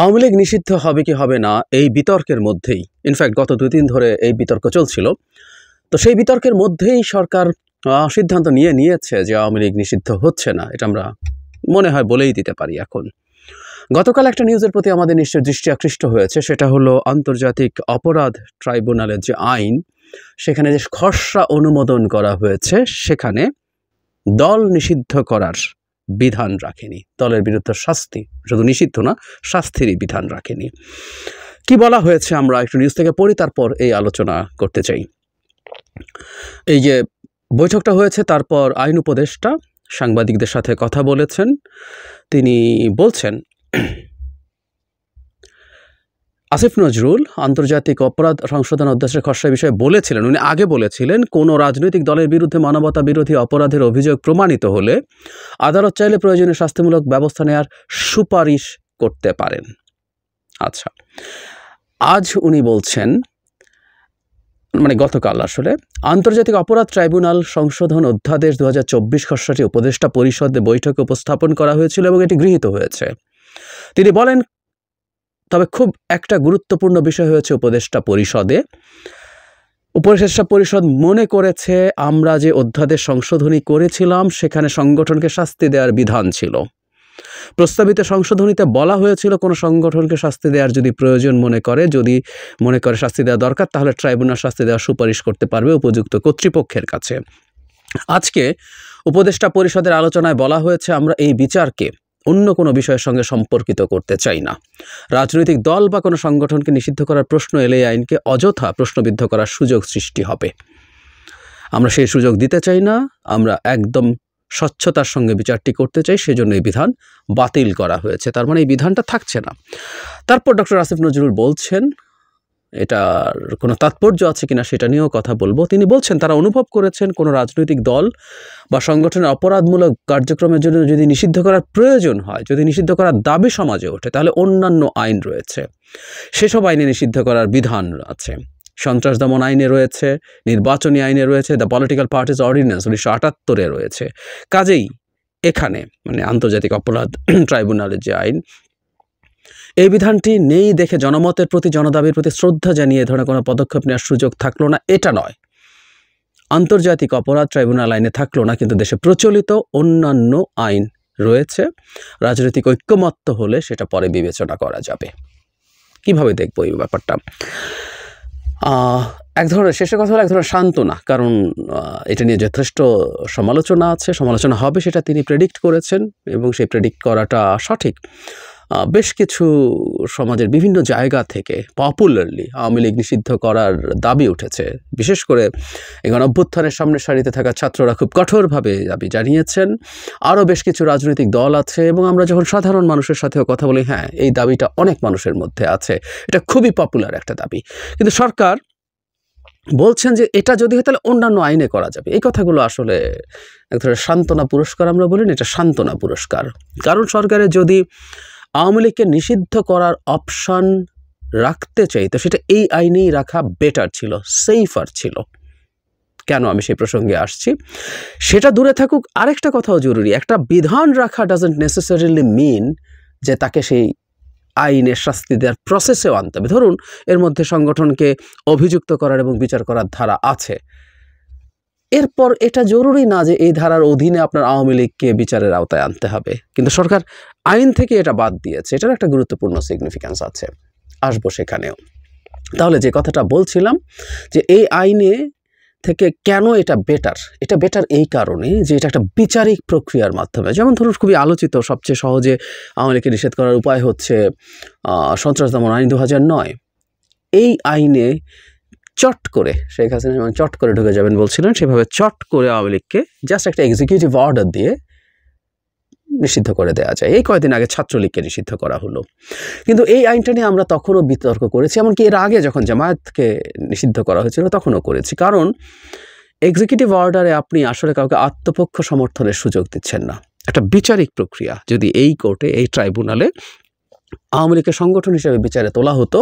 আওয়ামী লীগ নিষিদ্ধ হবে কি হবে না এই বিতর্কের মধ্যেই, ইনফ্যাক্ট গত 2 দিন ধরে এই বিতর্ক চলছিল। তো সেই বিতর্কের মধ্যেই সরকার সিদ্ধান্ত নিয়েছে যে আওয়ামী লীগ নিষিদ্ধ হচ্ছে না। এটা আমরা মনে হয় বলেই দিতে পারি এখন। গতকাল একটা নিউজের প্রতি আমাদের নিশ্চয় দৃষ্টি আকৃষ্ট হয়েছে, সেটা হলো আন্তর্জাতিক অপরাধ ট্রাইব্যুনালের যে আইন, সেখানে যে খসড়া অনুমোদন করা হয়েছে, সেখানে দল নিষিদ্ধ করার বিধান রাখেনি। দলের বিরুদ্ধে শাস্তি, শুধু নিষিদ্ধ না, শাস্তিরই বিধান রাখেনি। কি বলা হয়েছে আমরা একটু নিউজ থেকে পড়ি, তারপর এই আলোচনা করতে চাই। এই যে বৈঠকটা হয়েছে, তারপর আইন উপদেষ্টা সাংবাদিকদের সাথে কথা বলেছেন। তিনি বলছেন, আসিফ নজরুল আন্তর্জাতিক অপরাধ সংশোধন অধ্যাদেশের খসড়া বিষয়ে বলেছিলেন, উনি আগে বলেছিলেন, কোনো রাজনৈতিক দলের বিরুদ্ধে মানবতা বিরোধী অপরাধের অভিযোগ প্রমাণিত হলে আদালত চাইলে প্রয়োজনীয় শাস্তিমূলক ব্যবস্থা নেওয়ার সুপারিশ করতে পারেন। আচ্ছা, আজ উনি বলছেন, মানে গতকাল আসলে, আন্তর্জাতিক অপরাধ ট্রাইব্যুনাল সংশোধন অধ্যাদেশ 2024 খসড়াটি উপদেষ্টা পরিষদে বৈঠকে উপস্থাপন করা হয়েছিল এবং এটি গৃহীত হয়েছে। তিনি বলেন, তবে খুব একটা গুরুত্বপূর্ণ বিষয় হয়েছে উপদেষ্টা পরিষদ মনে করেছে আমরা যে অধ্যাদেশ সংশোধনী করেছিলাম সেখানে সংগঠনকে শাস্তি দেওয়ার বিধান ছিল। প্রস্তাবিত সংশোধনীতে বলা হয়েছিল কোনো সংগঠনকে শাস্তি দেওয়ার যদি প্রয়োজন যদি মনে করে শাস্তি দেওয়া দরকার, তাহলে ট্রাইব্যুনাল শাস্তি দেওয়ার সুপারিশ করতে পারবে উপযুক্ত কর্তৃপক্ষের কাছে। আজকে উপদেষ্টা পরিষদের আলোচনায় বলা হয়েছে, আমরা এই বিচারকে অন্য কোনো বিষয়ের সঙ্গে সম্পর্কিত করতে চাই না। রাজনৈতিক দল বা কোনো সংগঠনকে নিষিদ্ধ করার প্রশ্ন এলে এই আইনকে অযথা প্রশ্নবিদ্ধ করার সুযোগ সৃষ্টি হবে। আমরা সেই সুযোগ দিতে চাই না। আমরা একদম স্বচ্ছতার সঙ্গে বিচারটি করতে চাই, সেজন্য এই বিধান বাতিল করা হয়েছে। তার মানে এই বিধানটা থাকছে না। তারপর ডক্টর আসিফ নজরুল বলছেন, এটার কোনো তাৎপর্য আছে কিনা সেটা নিয়েও কথা বলবো। তিনি বলছেন, তারা অনুভব করেছেন কোনো রাজনৈতিক দল বা সংগঠনের অপরাধমূলক কার্যক্রমের জন্য যদি নিষিদ্ধ করার প্রয়োজন হয়, যদি নিষিদ্ধ করার দাবি সমাজে ওঠে, তাহলে অন্যান্য আইন রয়েছে, সেসব আইনে নিষিদ্ধ করার বিধান আছে। সন্ত্রাস দমন আইনে রয়েছে, নির্বাচনী আইনে রয়েছে, দ্য পলিটিক্যাল পার্টিজ অর্ডিন্যান্স 1978 রয়েছে। কাজেই এখানে মানে আন্তর্জাতিক অপরাধ ট্রাইব্যুনালের যে আইন, এই বিধানটি নেই দেখে জনমতের প্রতি, জনদাবির প্রতি শ্রদ্ধা জানিয়ে এ ধরনের কোনো পদক্ষেপ নেওয়ার সুযোগ থাকলো না, এটা নয়। আন্তর্জাতিক অপরাধ ট্রাইব্যুনাল আইনে থাকলো না, কিন্তু দেশে প্রচলিত অন্যান্য আইন রয়েছে। রাজনৈতিক ঐক্যমত্য হলে সেটা পরে বিবেচনা করা যাবে। কিভাবে দেখবো এই ব্যাপারটা? এক ধরনের, শেষের কথা হলো এক ধরনের সান্ত্বনা, কারণ এটা নিয়ে যথেষ্ট সমালোচনা আছে, সমালোচনা হবে সেটা তিনি প্রেডিক্ট করেছেন এবং সেই প্রেডিক্ট করাটা সঠিক। বেশ কিছু সমাজের বিভিন্ন জায়গা থেকে পপুলারলি আওয়ামী লীগ নিষিদ্ধ করার দাবি উঠেছে। বিশেষ করে এখন অভ্যুত্থানের সামনের সারিতে থাকা ছাত্ররা খুব কঠোরভাবে দাবি জানিয়েছেন। আরও বেশ কিছু রাজনৈতিক দল আছে, এবং আমরা যখন সাধারণ মানুষের সাথেও কথা বলি, হ্যাঁ, এই দাবিটা অনেক মানুষের মধ্যে আছে, এটা খুবই পপুলার একটা দাবি। কিন্তু সরকার বলছেন যে এটা যদি হয় তাহলে অন্যান্য আইনে করা যাবে। এই কথাগুলো আসলে এক ধরনের সান্ত্বনা পুরস্কার আমরা বলি না, এটা সান্ত্বনা পুরস্কার। কারণ সরকারের যদি আওয়ামী লীগকে নিষিদ্ধ করার অপশান রাখতে চাই, তো সেটা এই আইনেই রাখা বেটার ছিল, সেফার ছিল। কেন আমি সেই প্রসঙ্গে আসছি সেটা দূরে থাকুক, আরেকটা কথাও জরুরি, একটা বিধান রাখা ডাজন্ট নেসেসারিলি মিন যে তাকে সেই আইনের শাস্তি দেওয়ার প্রসেসেও আনতে হবে। ধরুন এর মধ্যে সংগঠনকে অভিযুক্ত করার এবং বিচার করার ধারা আছে, এরপর এটা জরুরি না যে এই ধারার অধীনে আপনার আওয়ামী লীগকে বিচারের আওতায় আনতে হবে, কিন্তু সরকার আইন থেকে এটা বাদ দিয়েছে। এটার একটা গুরুত্বপূর্ণ সিগনিফিক্যান্স আছে, আসবো সেখানেও। তাহলে যে কথাটা বলছিলাম, যে এই আইনে থেকে কেন এটা বেটার, এটা বেটার এই কারণে যে এটা একটা বিচারিক প্রক্রিয়ার মাধ্যমে, যেমন ধরুন খুবই আলোচিত, সবচেয়ে সহজে আওয়ামী লীগকে নিষেধ করার উপায় হচ্ছে সন্ত্রাস দমন আইন 2009। এই আইনে চট করে শেখ হাসিনা যেমন চট করে ঢুকে যাবেন বলছিলেন, সেভাবে চট করে আওয়ামী লীগকে জাস্ট একটা এক্সিকিউটিভ অর্ডার দিয়ে নিষিদ্ধ করে দেওয়া যায়। এই কয়েকদিন আগে ছাত্রলীগকে নিষিদ্ধ করা হলো, কিন্তু এই আইনটা নিয়ে আমরা তখনও বিতর্ক করেছি, এমনকি এর আগে যখন জামায়াতকে নিষিদ্ধ করা হয়েছিল তখনও করেছি। কারণ এক্সিকিউটিভ অর্ডারে আপনি আসলে কাউকে আত্মপক্ষ সমর্থনের সুযোগ দিচ্ছেন না। একটা বিচারিক প্রক্রিয়া যদি এই কোর্টে, এই ট্রাইব্যুনালে আওয়ামী লীগের সংগঠন হিসেবে বিচারে তোলা হতো,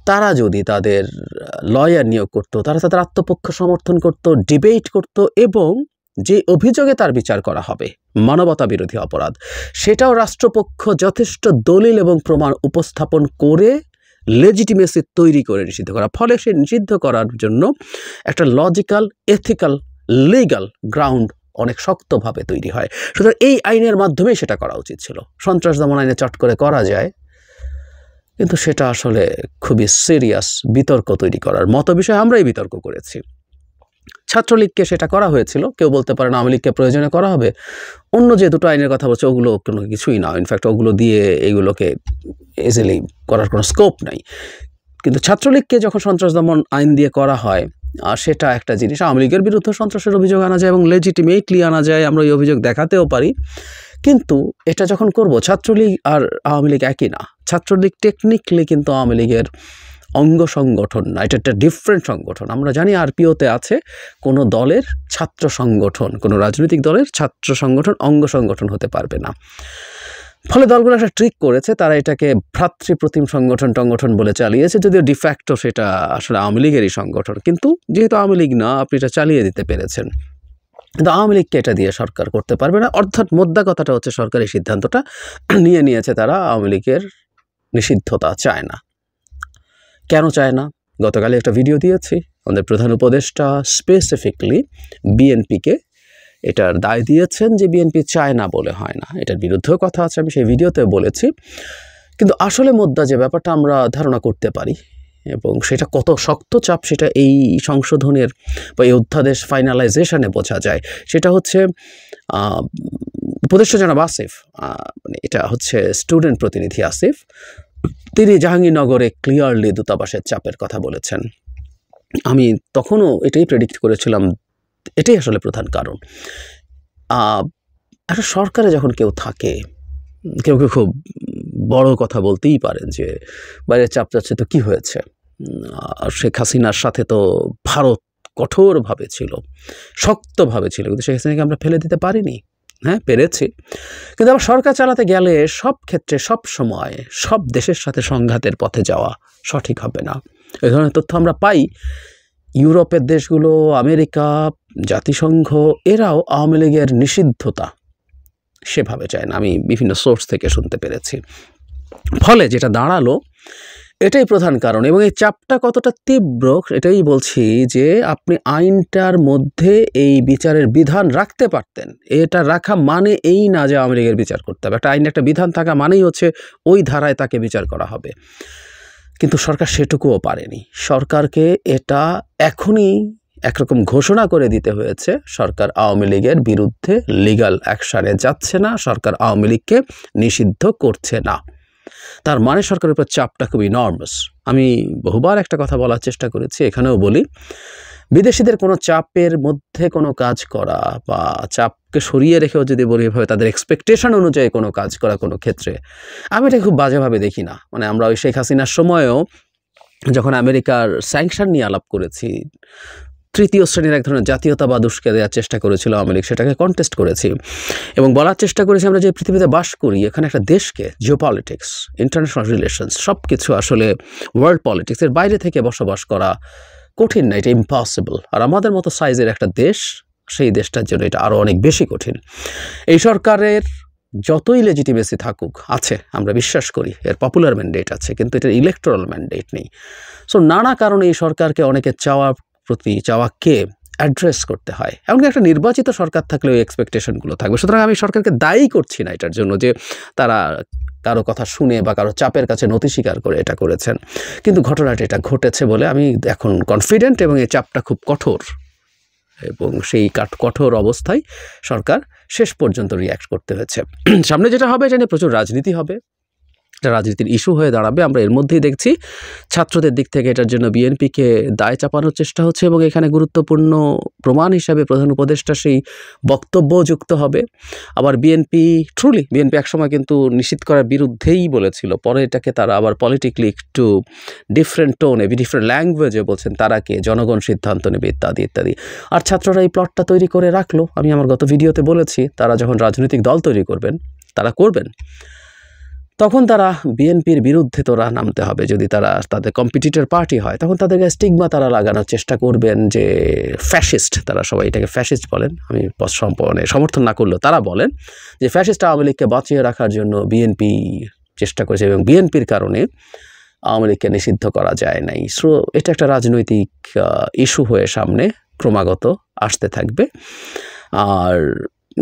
তারা যদি তাদের লয়ার নিয়োগ করতো, তারা তাদের আত্মপক্ষ সমর্থন করতো, ডিবেট করতো এবং যে অভিযোগে তার বিচার করা হবে মানবতা বিরোধী অপরাধ, সেটাও রাষ্ট্রপক্ষ যথেষ্ট দলিল এবং প্রমাণ উপস্থাপন করে লেজিটিমেসি তৈরি করে নিষিদ্ধ করা। ফলে সে নিষিদ্ধ করার জন্য একটা লজিক্যাল, এথিক্যাল, লিগ্যাল গ্রাউন্ড অনেক শক্তভাবে তৈরি হয়। সুতরাং এই আইনের মাধ্যমেই সেটা করা উচিত ছিল। সন্ত্রাস দমন আইনে চট করে করা যায়, কিন্তু সেটা আসলে খুবই সিরিয়াস বিতর্ক তৈরি করার মতো বিষয়। আমরাই বিতর্ক করেছি। ছাত্রলীগকে সেটা করা হয়েছিল, কেউ বলতে পারে না আওয়ামী লীগকে প্রয়োজনে করা হবে। অন্য যে দুটো আইনের কথা বলছে ওগুলো কোনো কিছুই না, ইনফ্যাক্ট ওগুলো দিয়ে এইগুলোকে ইজিলি করার কোনো স্কোপ নাই। কিন্তু ছাত্রলীগকে যখন সন্ত্রাস দমন আইন দিয়ে করা হয়, সেটা একটা জিনিস। আওয়ামী লীগের বিরুদ্ধে সন্ত্রাসের অভিযোগ আনা যায় এবং লেজিটিমেটলি আনা যায়, আমরা ওই অভিযোগ দেখাতেও পারি। কিন্তু এটা যখন করব, ছাত্রলীগ আর আওয়ামী লীগ একই না। ছাত্রলীগ টেকনিক্যালি কিন্তু আওয়ামী লীগের অঙ্গ সংগঠন না, এটা একটা ডিফারেন্ট সংগঠন। আমরা জানি আরপিওতে আছে কোনো দলের ছাত্র সংগঠন, কোনো রাজনৈতিক দলের ছাত্র সংগঠন অঙ্গ সংগঠন হতে পারবে না। ফলে দলগুলো একটা ট্রিক করেছে, তারা এটাকে ভ্রাতৃপ্রতিম সংগঠন টংগঠন বলে চালিয়েছে, যদিও ডিফ্যাক্টো সেটা আসলে আওয়ামী লীগেরই সংগঠন। কিন্তু যেহেতু আওয়ামী লীগ না, আপনি এটা চালিয়ে দিতে পেরেছেন। কিন্তু আওয়ামী লীগকে এটা দিয়ে সরকার করতে পারবে না। অর্থাৎ মোদ্দা কথাটা হচ্ছে সরকার এই সিদ্ধান্তটা নিয়েছে, তারা আওয়ামী লীগের নিষিদ্ধতা চায় না। কেন চায় না? গতকালে একটা ভিডিও দিয়েছি, আমাদের প্রধান উপদেষ্টা স্পেসিফিকলি বিএনপিকে এটার দায় দিয়েছেন যে বিএনপি চায় না বলে হয় না, এটার বিরুদ্ধেও কথা আছে, আমি সেই ভিডিওতে বলেছি। কিন্তু আসলে মুদ্রা যে ব্যাপারটা আমরা ধারণা করতে পারি এবং সেটা কত শক্ত চাপ, সেটা এই সংশোধনের বা এই অধ্যাদেশ ফাইনালাইজেশনে বোঝা যায়। সেটা হচ্ছে উপদেষ্টা জনাব আসিফ, মানে এটা হচ্ছে স্টুডেন্ট প্রতিনিধি আসিফ, তিনি জাহাঙ্গীরনগরে ক্লিয়ারলি দূতাবাসের চাপের কথা বলেছেন। আমি তখনও এটাই প্রেডিক্ট করেছিলাম, এটাই আসলে প্রধান কারণ। একটা সরকারে যখন কেউ থাকে, কেউ কেউ খুব বড় কথা বলতেই পারেন যে বাইরে চাপ যাচ্ছে তো কি হয়েছে, শেখ হাসিনার সাথে তো ভারত কঠোরভাবে ছিল, শক্তভাবে ছিল, কিন্তু শেখ হাসিনাকে আমরা ফেলে দিতে পারিনি। হ্যাঁ, পেরেছি। কিন্তু আবার সরকার চালাতে গেলে সব ক্ষেত্রে সব সময় সব দেশের সাথে সংঘাতের পথে যাওয়া সঠিক হবে না। এই ধরনের তথ্য আমরা পাই। ইউরোপের দেশগুলো, আমেরিকা, জাতিসংঘ, এরাও আওয়ামী লীগের নিষিদ্ধতা সেভাবে চায় না, আমি বিভিন্ন সোর্স থেকে শুনতে পেরেছি। ফলে যেটা দাঁড়ালো, এটাই প্রধান কারণ। এবং এই চাপটা কতটা তীব্র এটাই বলছি যে আপনি আইনটার মধ্যে এই বিচারের বিধান রাখতে পারতেন। এটা রাখা মানে এই না যে আওয়ামী লীগের বিচার করতে হবে। একটা আইনে একটা বিধান থাকা মানেই হচ্ছে ওই ধারায় তাকে বিচার করা হবে। কিন্তু সরকার সেটুকুও পারেনি। সরকারকে এটা এখনই একরকম ঘোষণা করে দিতে হয়েছে, সরকার আওয়ামী লীগের বিরুদ্ধে লিগ্যাল অ্যাকশানে যাচ্ছে না, সরকার আওয়ামী লীগকে নিষিদ্ধ করছে না। তার মানে সরকারের উপর চাপটা খুব ইনর্মাস। আমি বহুবার একটা কথা বলার চেষ্টা করেছি, এখানেও বলি, বিদেশিদের কোনো চাপের মধ্যে কোনো কাজ করা বা চাপকে সরিয়ে রেখেও যদি বলি এভাবে তাদের এক্সপেকটেশন অনুযায়ী কোনো কাজ করা কোনো ক্ষেত্রে, আমি এটা খুব বাজেভাবে দেখি না। মানে আমরা ওই শেখ হাসিনার সময়ও যখন আমেরিকার স্যাংশন নিয়ে আলাপ করেছি, তৃতীয় শ্রেণীর এক ধরনের জাতীয়তাবাদ উস্কে দেওয়ার চেষ্টা করেছিল আওয়ামী লীগ, সেটাকে কন্টেস্ট করেছি এবং বলার চেষ্টা করেছি আমরা যে পৃথিবীতে বাস করি, এখানে একটা দেশকে জিওপলিটিক্স, ইন্টারন্যাশনাল রিলেশনস, সব কিছু আসলে ওয়ার্ল্ড পলিটিক্সের বাইরে থেকে বসবাস করা কঠিন না, এটা ইম্পসিবল। আর আমাদের মতো সাইজের একটা দেশ, সেই দেশটার জন্য এটা আরও অনেক বেশি কঠিন। এই সরকারের যতই লেজিটিমেসি থাকুক, আছে, আমরা বিশ্বাস করি এর পপুলার ম্যান্ডেট আছে, কিন্তু এটার ইলেকটোরাল ম্যান্ডেট নেই। সো নানা কারণে এই সরকারকে অনেকে চাওয়াকে অ্যাড্রেস করতে হয়। এমনকি একটা নির্বাচিত সরকার থাকলে ওই এক্সপেকটেশনগুলো থাকবে। সুতরাং আমি সরকারকে দায়ী করছি না এটার জন্য যে তারা কারো কথা শুনে বা কারো চাপের কাছে নতি স্বীকার করে এটা করেছেন। কিন্তু ঘটনাটা এটা ঘটেছে বলে আমি এখন কনফিডেন্ট, এবং এই চাপটা খুব কঠোর, এবং সেই কঠোর অবস্থায় সরকার শেষ পর্যন্ত রিয়্যাক্ট করতে হয়েছে। সামনে যেটা হবে, এটা নিয়ে প্রচুর রাজনীতি হবে, এটা রাজনীতির ইস্যু হয়ে দাঁড়াবে। আমরা এর মধ্যেই দেখছি ছাত্রদের দিক থেকে এটার জন্য বিএনপিকে দায় চাপানোর চেষ্টা হচ্ছে, এবং এখানে গুরুত্বপূর্ণ প্রমাণ হিসাবে প্রধান উপদেষ্টা সেই বক্তব্য যুক্ত হবে। আবার বিএনপি একসময় কিন্তু নিষিদ্ধ করার বিরুদ্ধেই বলেছিল, পরে এটাকে তারা আবার পলিটিক্যালি একটু ডিফারেন্ট টোনে, ডিফারেন্ট ল্যাঙ্গুয়েজে বলছেন তারা কে, জনগণ সিদ্ধান্ত নেবে ইত্যাদি ইত্যাদি। আর ছাত্ররা এই প্লটটা তৈরি করে রাখলো। আমি আমার গত ভিডিওতে বলেছি, তারা যখন রাজনৈতিক দল তৈরি করবেন, তারা করবেন, তখন তারা বিএনপির বিরুদ্ধে তোরা নামতে হবে। যদি তারা তাদের কম্পিটিটর পার্টি হয়, তখন তাদেরকে স্টিগমা তারা লাগানোর চেষ্টা করবেন যে ফ্যাসিস্ট, তারা সবাই এটাকে ফ্যাসিস্ট বলেন, আমি সমর্থন না করলেও তারা বলেন যে ফ্যাসিস্ট আওয়ামী লীগকে বাঁচিয়ে রাখার জন্য বিএনপি চেষ্টা করেছে এবং বিএনপির কারণে আওয়ামী লীগকে নিষিদ্ধ করা যায় নাই। সো এটা একটা রাজনৈতিক ইস্যু হয়ে সামনে ক্রমাগত আসতে থাকবে। আর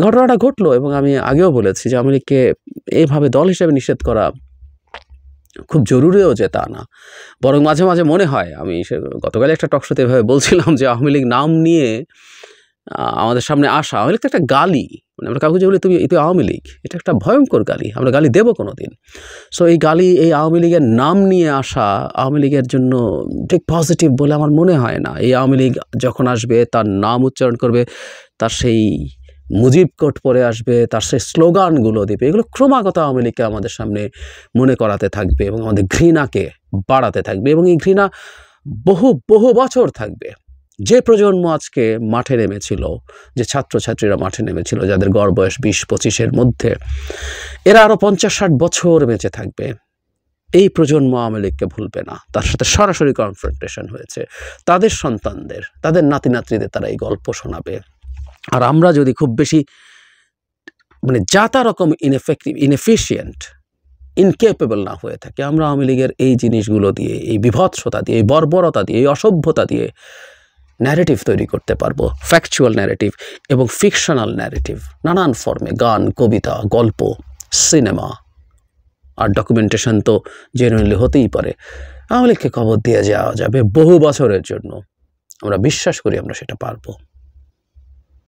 ঘটনাটা ঘটলো, এবং আমি আগেও বলেছি যে আওয়ামী লীগকে এইভাবে দল হিসেবে নিষেধ করা খুব জরুরিও যে তা না, বরং মাঝে মাঝে মনে হয়, আমি গতকাল একটা টকশোতে এভাবে বলছিলাম যে আওয়ামী লীগ নাম নিয়ে আমাদের সামনে আসা, আওয়ামী লীগ তো একটা গালি, মানে আমরা কাউকে যে বলি তুমি আওয়ামী লীগ, এটা একটা ভয়ঙ্কর গালি, আমরা গালি দেবো কোনো দিন। সো এই গালি, এই আওয়ামী লীগের নাম নিয়ে আসা আওয়ামী লীগের জন্য ঠিক পজিটিভ বলে আমার মনে হয় না। এই আওয়ামী লীগ যখন আসবে, তার নাম উচ্চারণ করবে, তার সেই মুজিব কোট পরে আসবে, তার সেই স্লোগানগুলো দিবে, এগুলো ক্রমাগত আওয়ামী লীগকে আমাদের সামনে মনে করাতে থাকবে এবং আমাদের ঘৃণাকে বাড়াতে থাকবে, এবং এই ঘৃণা বহু বহু বছর থাকবে। যে প্রজন্ম আজকে মাঠে নেমেছিল, যে ছাত্রছাত্রীরা মাঠে নেমেছিল, যাদের গড় বয়স 20-25-এর মধ্যে, এরা আরও 50-60 বছর বেঁচে থাকবে। এই প্রজন্ম আওয়ামী লীগকে ভুলবে না। তার সাথে সরাসরি কনফ্রন্টেশন হয়েছে, তাদের সন্তানদের, তাদের নাতি নাতনিদের তারা এই গল্প শোনাবে। আর আমরা যদি খুব বেশি মানে যাতা রকম ইনএফিশিয়েন্ট, ইনকেপেবল না হয়ে থাকে, আমরা আওয়ামী লীগের এই জিনিসগুলো দিয়ে, এই বিভৎসতা দিয়ে, এই বর্বরতা দিয়ে, এই অসভ্যতা দিয়ে ন্যারেটিভ তৈরি করতে পারবো, ফ্যাকচুয়াল ন্যারেটিভ এবং ফিকশনাল ন্যারেটিভ, নানান ফর্মে, গান, কবিতা, গল্প, সিনেমা আর ডকুমেন্টেশন তো জেনুইনলি হতেই পারে। আওয়ামী লীগকে খবর দিয়ে যাওয়া যাবে বহু বছরের জন্য, আমরা বিশ্বাস করি আমরা সেটা পারবো।